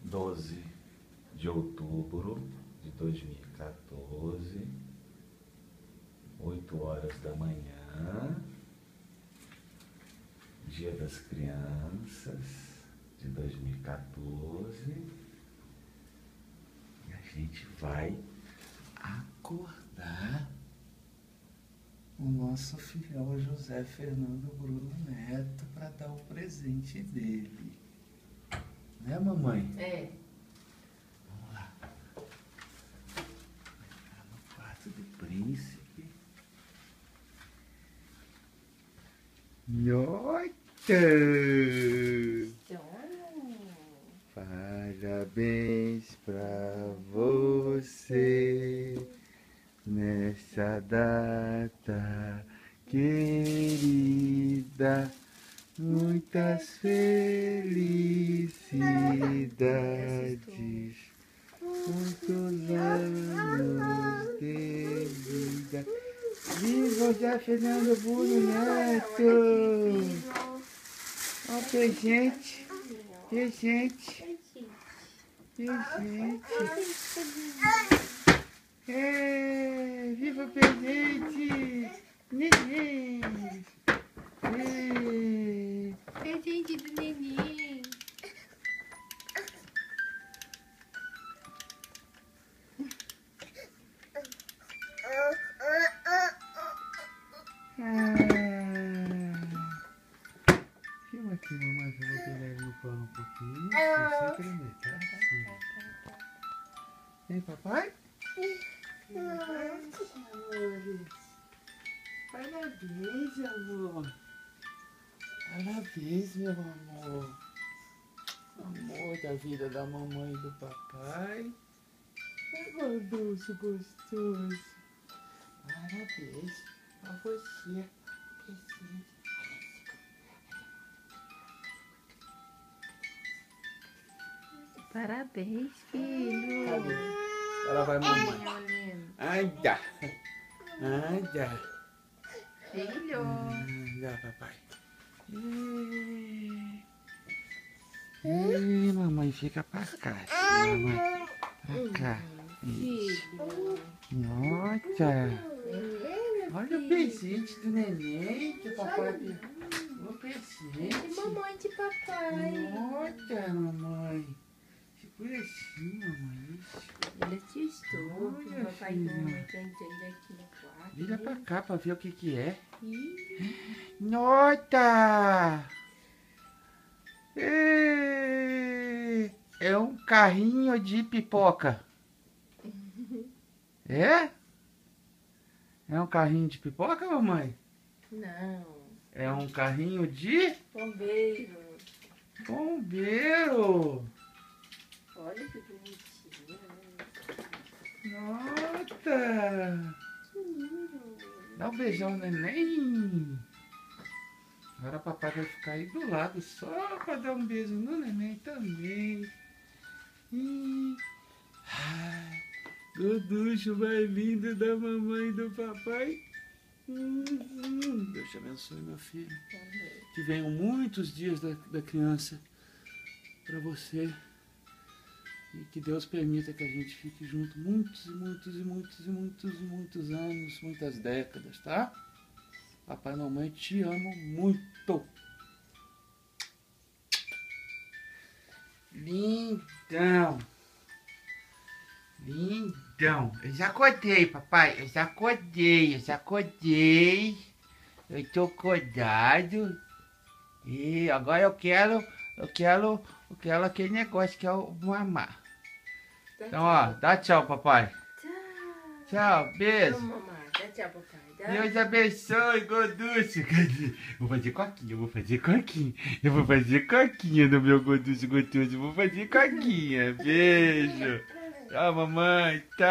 12 de outubro de 2014, 8 horas da manhã, Dia das Crianças de 2014, e a gente vai acordar o nosso filhão José Fernando Bruno Neto para dar o presente dele. Né, mamãe? É. Vamos lá. Entrar no quarto do príncipe. Nossa! Parabéns pra você nessa data querida. Muitas felicidades, muitos anos de vida. Viva José Fernando Bruno Neto! Ó, presente, presente, presente. É, viva o presente! Neném! Presente do neném. Filma aqui, mamãe, que eu vou pegar ele no colo um pouquinho. Você tremer, tá? Vem, papai? Parabéns, amor. Parabéns, meu amor. Amor da vida da mamãe e do papai. É gorducho gostoso. Parabéns pra você. Parabéns, filho. Cadê? Ela vai, mamãe. Ai, Anda. Anda. filho. Anda, papai. Mamãe, fica pra cá. Mamãe, pra cá. Filho. Nossa. Olha o presente do neném que o papai deu. O presente. Mamãe de papai. Nossa, mamãe. Segura assim, mamãe. Ele assustou. Que o papai e a mamãe estão entrando aqui no quarto. Vira pra cá pra ver o que que é. Ih, Nota! É um carrinho de pipoca. É? É um carrinho de pipoca, mamãe? não. É um carrinho de Bombeiro. bombeiro. Olha que bonitinho. Nota! Que lindo. Dá um beijão, neném. Agora papai vai ficar aí do lado só para dar um beijo no neném também. Gorducho mais lindo da mamãe e do papai. Deus te abençoe, meu filho. Que venham muitos dias da criança para você. E que Deus permita que a gente fique junto muitos e muitos e muitos e muitos e muitos anos, muitas décadas, tá? Papai e mamãe te amam muito. Lindão. Lindão. Eu já acordei, papai. Eu já acordei, eu já acordei. Eu tô acordado. E agora eu quero aquele negócio que é o mamar. Então, ó, dá tchau, papai. Tchau. Tchau, beijo. Vamos, mamãe. Dá tchau, papai. Dá. Deus abençoe, gorducho. Vou fazer coquinha, vou fazer coquinha. Eu vou fazer coquinha no meu gorducho gostoso. Vou fazer coquinha. Beijo. Tchau, mamãe. Tchau.